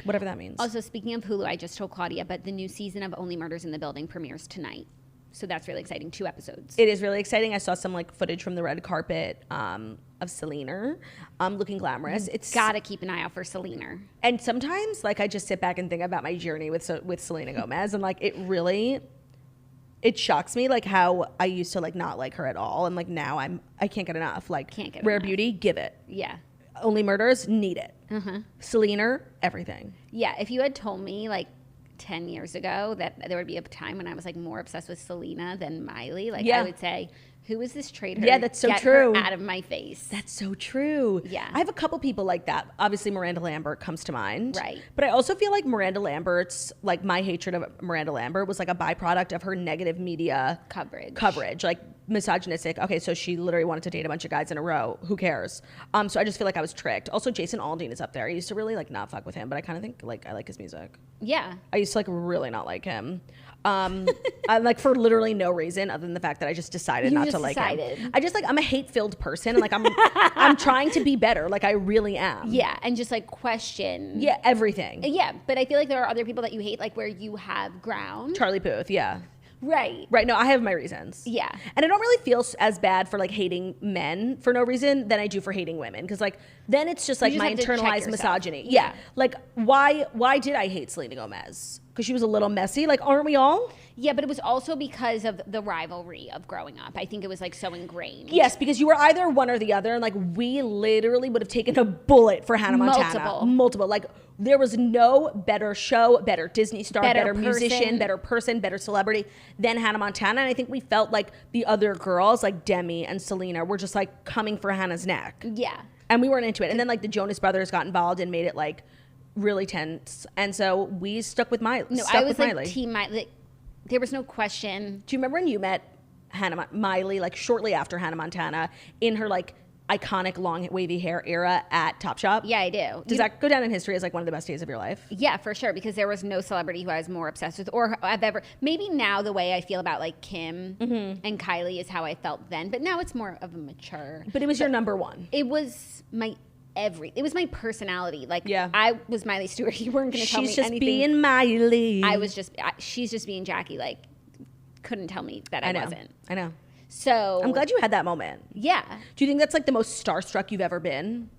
whatever that means. Also, speaking of Hulu, I just told Claudia, but the new season of Only Murders in the Building premieres tonight. So that's really exciting. 2 episodes. It is really exciting. I saw some like footage from the red carpet of Selena looking glamorous. It's gotta keep an eye out for Selena. And sometimes like I just sit back and think about my journey with Selena Gomez, and like it shocks me like how I used to like not like her at all, and like now I can't get enough. Like Rare Beauty, give it. Yeah. Only Murders, need it. Selena, everything. Yeah. If you had told me like 10 years ago that there would be a time when I was like more obsessed with Selena than Miley, like I would say, who is this traitor? Yeah, that's so Get true. Her out of my face. That's so true. Yeah. I have a couple people like that. Obviously, Miranda Lambert comes to mind. Right. But I also feel like Miranda Lambert's, like my hatred of Miranda Lambert was like a byproduct of her negative media coverage, like misogynistic. Okay, so she literally wanted to date a bunch of guys in a row. Who cares? So I just feel like I was tricked. Also, Jason Aldean is up there. I used to really like not fuck with him, but I kind of think like I like his music. Yeah. I used to like really not like him. I like for literally no reason other than the fact that I just decided not to like him. I just like I'm a hate-filled person, and like I'm trying to be better. Like I really am. Yeah, and just like question. Yeah, everything. Yeah, but I feel like there are other people that you hate, like where you have ground. Charlie Puth, yeah. Right. No, I have my reasons. Yeah. And I don't really feel as bad for like hating men for no reason than I do for hating women, because like then it's just like my internalized misogyny. Yeah. Like why did I hate Selena Gomez? because she was a little messy. Like, aren't we all? Yeah, but it was also because of the rivalry of growing up. I think it was like so ingrained. Yes, because you were either one or the other. And like, we literally would have taken a bullet for Hannah Montana. Multiple. Like, there was no better show, better Disney star, better musician, better person, better celebrity than Hannah Montana. And I think we felt like the other girls, like Demi and Selena, were just like coming for Hannah's neck. Yeah. And we weren't into it. And then like the Jonas Brothers got involved and made it like really tense. And so we stuck with Miley. No, I was like Team Miley. There was no question. Do you remember when you met Miley, like shortly after Hannah Montana, in her like iconic long wavy hair era at Topshop? Yeah, I do. Does that go down in history as like one of the best days of your life? Yeah, for sure, because there was no celebrity who I was more obsessed with or I've ever, maybe now the way I feel about like Kim and Kylie is how I felt then, but now it's more of a mature. But it was your number one. It was my it was my personality. Like, I was Miley Stewart. You weren't going to tell me anything. She's just being Miley. She's just being Jackie. Like, couldn't tell me that I wasn't. I know. So I'm glad you had that moment. Yeah. Do you think that's like the most starstruck you've ever been?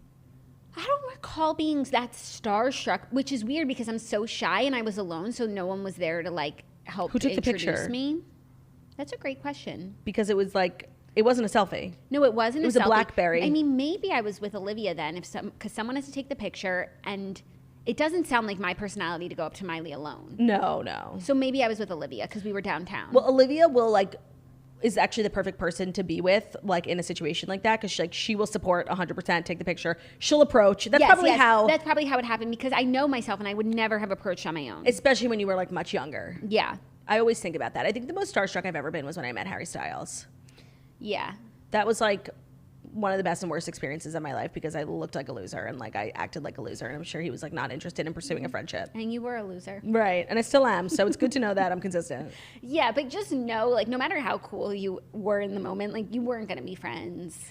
I don't recall being that starstruck, which is weird because I'm so shy and I was alone, so no one was there to like help introduce me. That's a great question. Because it was like, it wasn't a selfie. No, it wasn't. It was a BlackBerry. I mean, maybe I was with Olivia then, because someone has to take the picture, and it doesn't sound like my personality to go up to Miley alone. No. So maybe I was with Olivia because we were downtown. Well, Olivia is actually the perfect person to be with, like in a situation like that, because she will support 100%, take the picture. She'll approach. That's probably how it happened, because I know myself and I would never have approached on my own. Especially when you were like much younger. Yeah. I always think about that. I think the most starstruck I've ever been was when I met Harry Styles. Yeah. That was like one of the best and worst experiences of my life, because I looked like a loser and like I acted like a loser, and I'm sure he was like not interested in pursuing a friendship. And you were a loser. Right. And I still am. So it's good to know that I'm consistent. Yeah, but just know, like, no matter how cool you were in the moment, like, you weren't going to be friends.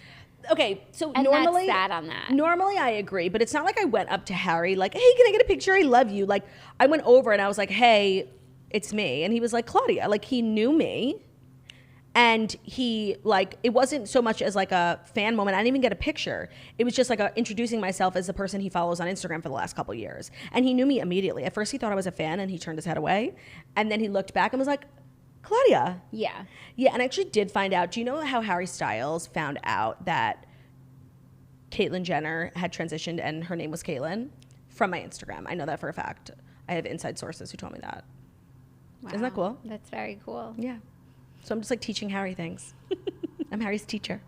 Okay, so and normally that's sad on that. Normally I agree, but it's not like I went up to Harry like, hey, can I get a picture? I love you. Like, I went over and I was like, hey, it's me. And he was like, Claudia. Like, he knew me. And he, like, it wasn't so much as like a fan moment. I didn't even get a picture. It was just like introducing myself as the person he follows on Instagram for the last couple of years. And he knew me immediately. At first he thought I was a fan and he turned his head away. And then he looked back and was like, Claudia. Yeah. Yeah, and I actually did find out. Do you know how Harry Styles found out that Caitlyn Jenner had transitioned and her name was Caitlyn? From my Instagram. I know that for a fact. I have inside sources who told me that. Wow. Isn't that cool? That's very cool. Yeah. So I'm just like teaching Harry things. I'm Harry's teacher.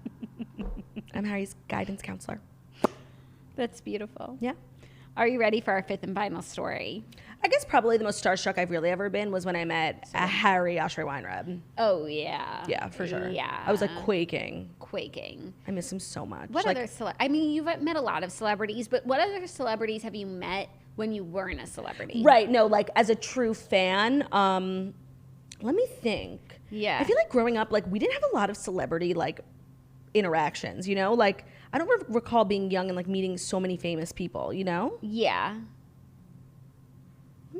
I'm Harry's guidance counselor. That's beautiful. Yeah. Are you ready for our fifth and final story? I guess probably the most starstruck I've really ever been was when I met Harry Oshry Weinreb. Oh, yeah. Yeah, for sure. Yeah. I was like quaking. I miss him so much. What other I mean, you've met a lot of celebrities, but what other celebrities have you met when you weren't a celebrity? Right. No, like as a true fan, let me think. Yeah. I feel like growing up, like we didn't have a lot of celebrity like interactions, you know? Like I don't recall being young and like meeting so many famous people, you know? Yeah.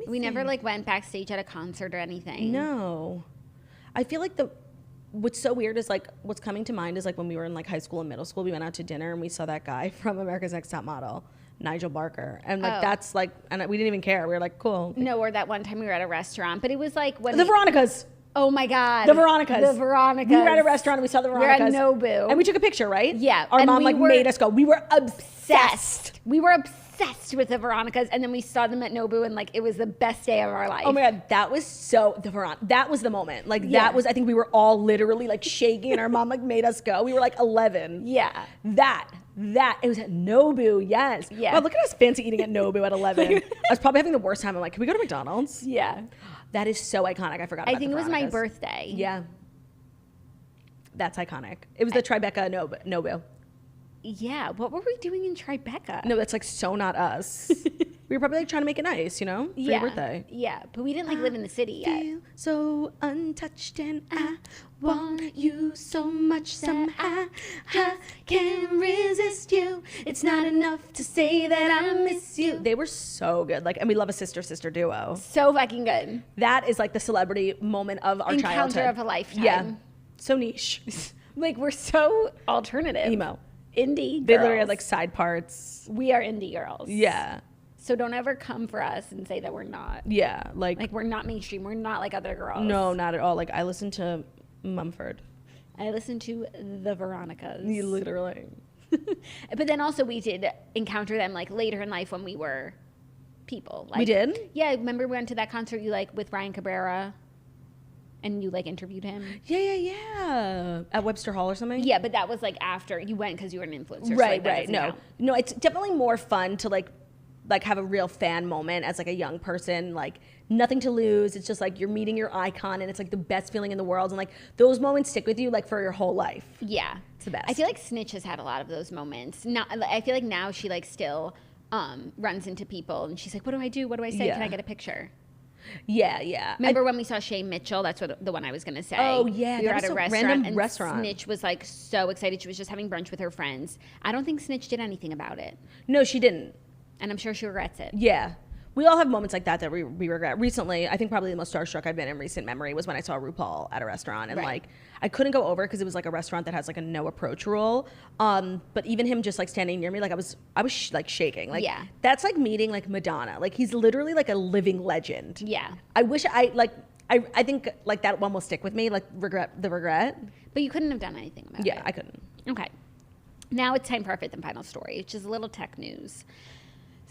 We never like went backstage at a concert or anything. No. I feel like what's so weird is like what's coming to mind is like when we were in like high school and middle school, we went out to dinner and we saw that guy from America's Next Top Model, Nigel Barker. And like that's like, and we didn't even care. We were like, cool. No, or that one time we were at a restaurant, but it was like when the Veronicas. Oh my God. The Veronicas. The Veronicas. We were at a restaurant and we saw the Veronicas. We were at Nobu. And we took a picture, right? Yeah. Our mom like made us go. We were obsessed. We were obsessed with the Veronicas, and then we saw them at Nobu, and like it was the best day of our life. Oh my God, that was that was the moment. Like that was, I think we were all literally like shaking, and our mom like made us go. We were like 11. Yeah. That it was at Nobu. Yes. Yeah. Wow, look at us fancy eating at Nobu at 11. I was probably having the worst time. I'm like, can we go to McDonald's? Yeah. That is so iconic. I forgot about I think it was my birthday. Yeah. That's iconic. It was the Tribeca Nobu. Yeah. What were we doing in Tribeca? No, that's like so not us. We were probably like trying to make it nice, you know, for your birthday. Yeah, but we didn't like live in the city yet. Feel so untouched and I want you so much somehow. I can't resist you. It's not enough to say that I miss you. They were so good. Like, and we love a sister duo. So fucking good. That is like the celebrity moment of our Encounter childhood. of a lifetime. Yeah. So niche. Like, we're so alternative. Emo. Indie girls. They literally had like side parts. We are indie girls. Yeah. So don't ever come for us and say that we're not. Yeah, like we're not mainstream. We're not like other girls. No, not at all. Like I listen to Mumford. I listen to the Veronicas. You literally. But then also we did encounter them like later in life when we were people. Like, we did? Yeah, remember we went to that concert you like with Ryan Cabrera and you like interviewed him? Yeah. At Webster Hall or something? Yeah, but that was like after you went because you were an influencer. Right, so, like, right. No, it's definitely more fun to like have a real fan moment as like a young person, like nothing to lose. It's just like you're meeting your icon and it's like the best feeling in the world. And like those moments stick with you like for your whole life. Yeah. It's the best. I feel like Snitch has had a lot of those moments. Now, I feel like now she like still runs into people and she's like, what do I do? What do I say? Yeah. Can I get a picture? Yeah. Remember when we saw Shay Mitchell? That's what the one I was going to say. Oh, yeah. We were at a restaurant and restaurant. Snitch was like so excited. She was just having brunch with her friends. I don't think Snitch did anything about it. No, she didn't. And I'm sure she regrets it. Yeah. We all have moments like that we regret. Recently, I think probably the most starstruck I've been in recent memory was when I saw RuPaul at a restaurant. And like, I couldn't go over because it was like a restaurant that has like a no approach rule. But even him just like standing near me, like I was like shaking. Like, yeah. That's like meeting like Madonna. Like he's literally like a living legend. Yeah. I wish I think like that one will stick with me, like regret. But you couldn't have done anything about it. Yeah, I couldn't. Okay. Now it's time for our fifth and final story, which is a little tech news.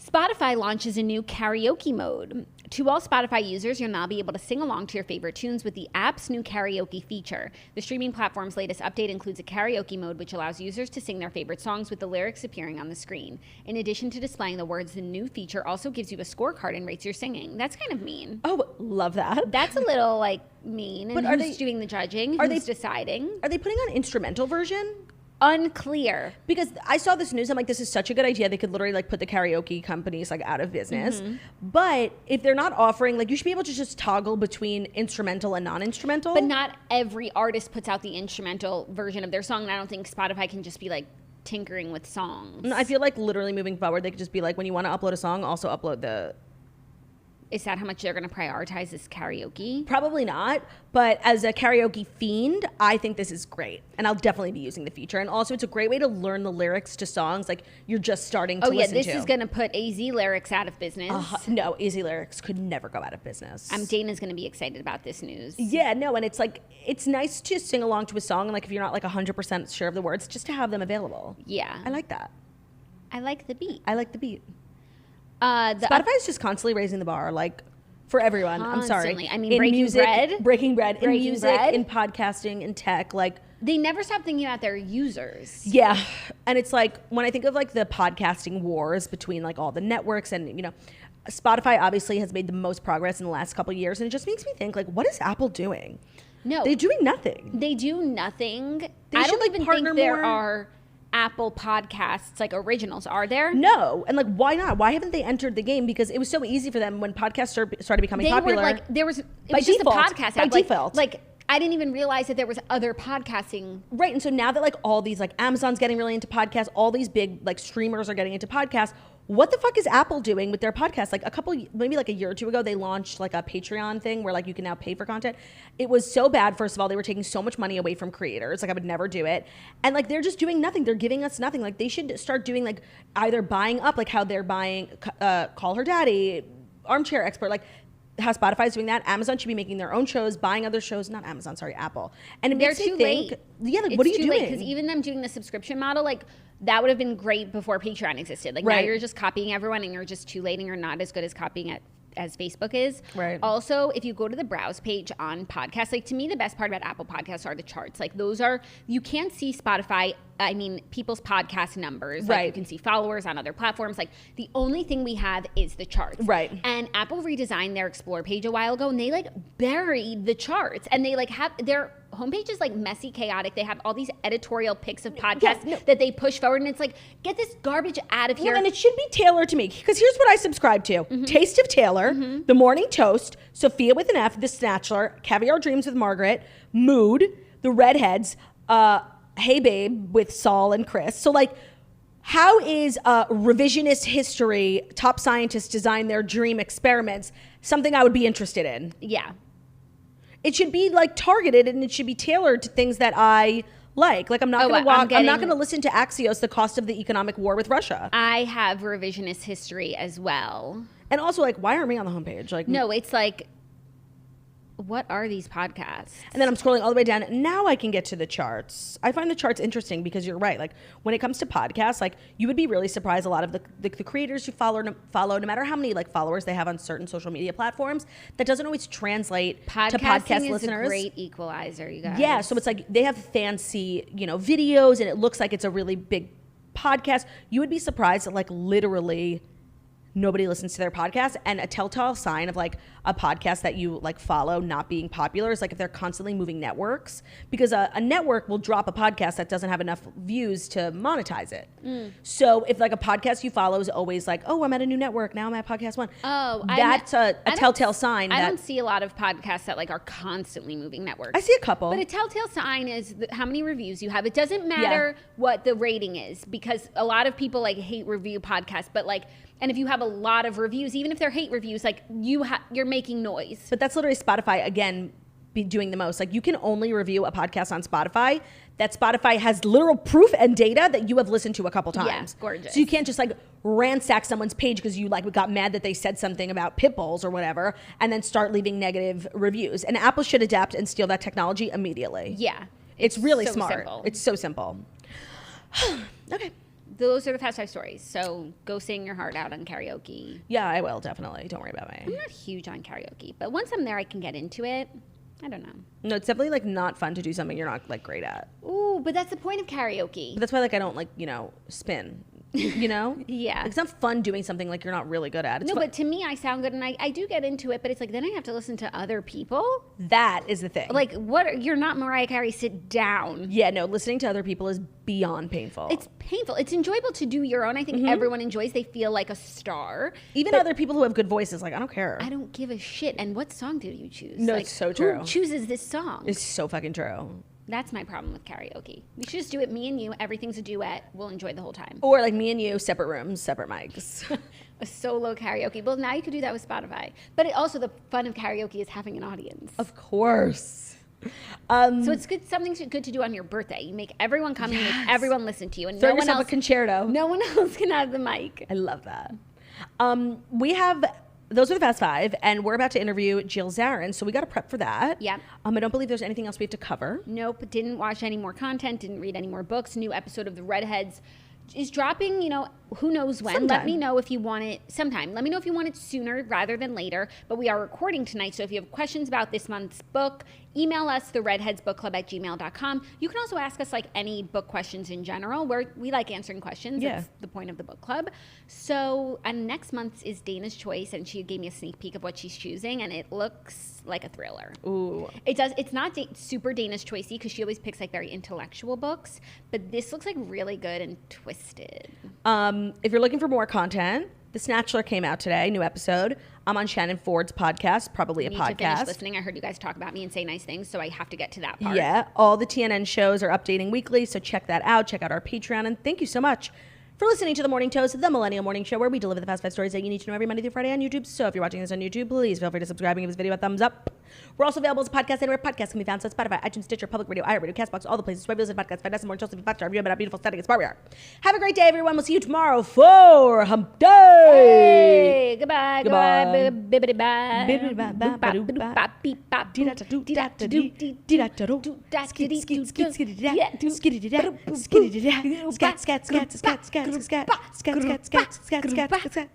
Spotify launches a new karaoke mode. To all Spotify users, you'll now be able to sing along to your favorite tunes with the app's new karaoke feature. The streaming platform's latest update includes a karaoke mode, which allows users to sing their favorite songs with the lyrics appearing on the screen. In addition to displaying the words, the new feature also gives you a scorecard and rates your singing. That's kind of mean. Oh, love that. That's a little, like, mean. And who's doing the judging? Who's deciding? Are they putting on instrumental version? Unclear. Because I saw this news, I'm like, this is such a good idea. They could literally like put the karaoke companies like out of business. Mm-hmm. But if they're not offering, like you should be able to just toggle between instrumental and non-instrumental. But not every artist puts out the instrumental version of their song. And I don't think Spotify can just be like tinkering with songs. I feel like literally moving forward, they could just be like, when you want to upload a song, also upload the... Is that how much they're going to prioritize this karaoke? Probably not. But as a karaoke fiend, I think this is great. And I'll definitely be using the feature. And also, it's a great way to learn the lyrics to songs like you're just starting to listen to. Oh, yeah. This is going to put AZ Lyrics out of business. No, AZ Lyrics could never go out of business. Dana's going to be excited about this news. Yeah, no. And it's like, it's nice to sing along to a song. And like, if you're not like 100% sure of the words, just to have them available. Yeah. I like that. I like the beat. Spotify is just constantly raising the bar, like for everyone. Constantly. I'm sorry. I mean, in breaking music, bread, in music, in podcasting, in tech, like they never stop thinking about their users. Yeah, and it's like when I think of like the podcasting wars between like all the networks and you know, Spotify obviously has made the most progress in the last couple of years, and it just makes me think like, what is Apple doing? No, they're doing nothing. They do nothing. I don't even think there are Apple podcasts like originals, are there? No, and like why not? Why haven't they entered the game? Because it was so easy for them when podcasts started becoming popular. Were like it was default, just a podcast by app. default. Like I didn't even realize that there was other podcasting. Right, and so now that like all these like Amazon's getting really into podcasts, all these big like streamers are getting into podcasts. What the fuck is Apple doing with their podcast? Like maybe like a year or two ago, they launched like a Patreon thing where like you can now pay for content. It was so bad. First of all, they were taking so much money away from creators. Like I would never do it. And like, they're just doing nothing. They're giving us nothing. Like they should start doing like either buying up, like how they're buying Call Her Daddy, Armchair Expert, like how Spotify's doing that. Amazon should be making their own shows, buying other shows. Not Amazon, sorry, Apple. And it makes me think, yeah, like what are you doing? Because even them doing the subscription model, like that would have been great before Patreon existed. Like now you're just copying everyone and you're just too late and you're not as good as copying it as Facebook is. Right. Also, if you go to the browse page on podcasts, like to me, the best part about Apple Podcasts are the charts. Like those are, you can't see Spotify, I mean, people's podcast numbers. Like you can see followers on other platforms. Like the only thing we have is the charts. Right. And Apple redesigned their Explore page a while ago and they like buried the charts and they like have their homepage is like messy, chaotic. They have all these editorial picks of podcasts that they push forward and it's like, get this garbage out of here. And it should be tailored to me because here's what I subscribe to. Taste of Taylor, The Morning Toast, Sophia with an F, The Snatchler, Caviar Dreams with Margaret, Mood, The Redheads, Hey Babe with Saul and Kris. So like, how is revisionist history, top scientists design their dream experiments, something I would be interested in? Yeah. It should be like targeted and it should be tailored to things that I Like I'm not going to walk. I'm not going to listen to Axios, the cost of the economic war with Russia. I have revisionist history as well. And also, like, why aren't we on the homepage? Like, no, it's like, what are these podcasts? And then I'm scrolling all the way down. Now I can get to the charts. I find the charts interesting because you're right. Like, when it comes to podcasts, like, you would be really surprised. A lot of the creators you follow, no matter how many like followers they have on certain social media platforms, that doesn't always translate to podcast listeners. Is a great equalizer, you guys. Yeah, so it's like they have fancy, videos, and it looks like it's a really big podcast. You would be surprised that like literally nobody listens to their podcast. And a telltale sign of like a podcast that you like follow not being popular is like if they're constantly moving networks, because a network will drop a podcast that doesn't have enough views to monetize it. So if like a podcast you follow is always like, oh, I'm at a new network, now I'm at podcast one. Oh, that's a telltale sign. I don't see a lot of podcasts that like are constantly moving networks. I see a couple. But a telltale sign is how many reviews you have. It doesn't matter what the rating is, because a lot of people like hate review podcasts, but like, and if you have a lot of reviews, even if they're hate reviews, like you're making noise. But that's literally Spotify, again, be doing the most. Like, you can only review a podcast on Spotify that Spotify has literal proof and data that you have listened to a couple times. Yeah, gorgeous. So you can't just like ransack someone's page because you like got mad that they said something about pit bulls or whatever and then start leaving negative reviews. And Apple should adapt and steal that technology immediately. Yeah. It's really so smart. Simple. It's so simple. Okay. Those are the Fast 5 stories. So go sing your heart out on karaoke. Yeah, I will, definitely. Don't worry about me. I'm not huge on karaoke, but once I'm there, I can get into it. I don't know. No, it's definitely like not fun to do something you're not like great at. Ooh, but that's the point of karaoke. But that's why like I don't like, spin. Yeah. It's not fun doing something like you're not really good at. It's no, but to me, I sound good, and I do get into it, but it's like then I have to listen to other people. That is the thing. Like, you're not Mariah Carey, sit down. Yeah, no, listening to other people is beyond painful. It's painful. It's enjoyable to do your own. I think everyone enjoys. They feel like a star. Even other people who have good voices, like, I don't care. I don't give a shit. And what song did you choose? No, like, it's so true. Who chooses this song? It's so fucking true. That's my problem with karaoke. We should just do it, me and you. Everything's a duet. We'll enjoy the whole time. Or like me and you, separate rooms, separate mics. A solo karaoke. Well, now you could do that with Spotify. But also the fun of karaoke is having an audience. Of course. So it's good. Something good to do on your birthday. You make everyone come, you make everyone listen to you, and Throw no one yourself else a concerto. No one else can have the mic. I love that. We have. Those are the Fast 5, and we're about to interview Jill Zarin, so we got to prep for that. Yeah. I don't believe there's anything else we have to cover. Nope, didn't watch any more content, didn't read any more books. New episode of The Redheads is dropping, who knows when. Sometime. Let me know if you want it sometime. Let me know if you want it sooner rather than later, but we are recording tonight, so if you have questions about this month's book, email us, theredheadsbookclub@gmail.com. You can also ask us like any book questions in general. We like answering questions. Yeah. That's the point of the book club. So next month's is Dana's choice, and she gave me a sneak peek of what she's choosing, and it looks like a thriller. Ooh. It does. It's not super Dana's choicey because she always picks like very intellectual books, but this looks like really good and twisted. If you're looking for more content, The Snatchler came out today, new episode. I'm on Shannon Ford's podcast, probably a podcast. To finish listening. I heard you guys talk about me and say nice things, so I have to get to that part. Yeah, all the TNN shows are updating weekly, so check that out. Check out our Patreon, and thank you so much for listening to The Morning Toast, the Millennial Morning Show, where we deliver the Fast 5 stories that you need to know every Monday through Friday on YouTube. So if you're watching this on YouTube, please feel free to subscribe and give this video a thumbs up. We're also available as a podcast anywhere podcasts can be found, so Spotify, iTunes, Stitcher, Public Radio, iHeartRadio, CastBox, all the places where we listen to podcasts. Find us in Morning Toast and 5-star review about our beautiful setting. It's where we are. Have a great day, everyone. We'll see you tomorrow for Hump Day. Hey, goodbye. Goodbye. Bibbidi bye. Bibbidi bye, bye, ba doo bye. Bop, beep, bop, Dee da da doo, da da dee, dee da da doo. Skitty skitty skitty da, skitty da, skitty da, scat scat scat scat scat scat scat scat scat scat scat scat scat.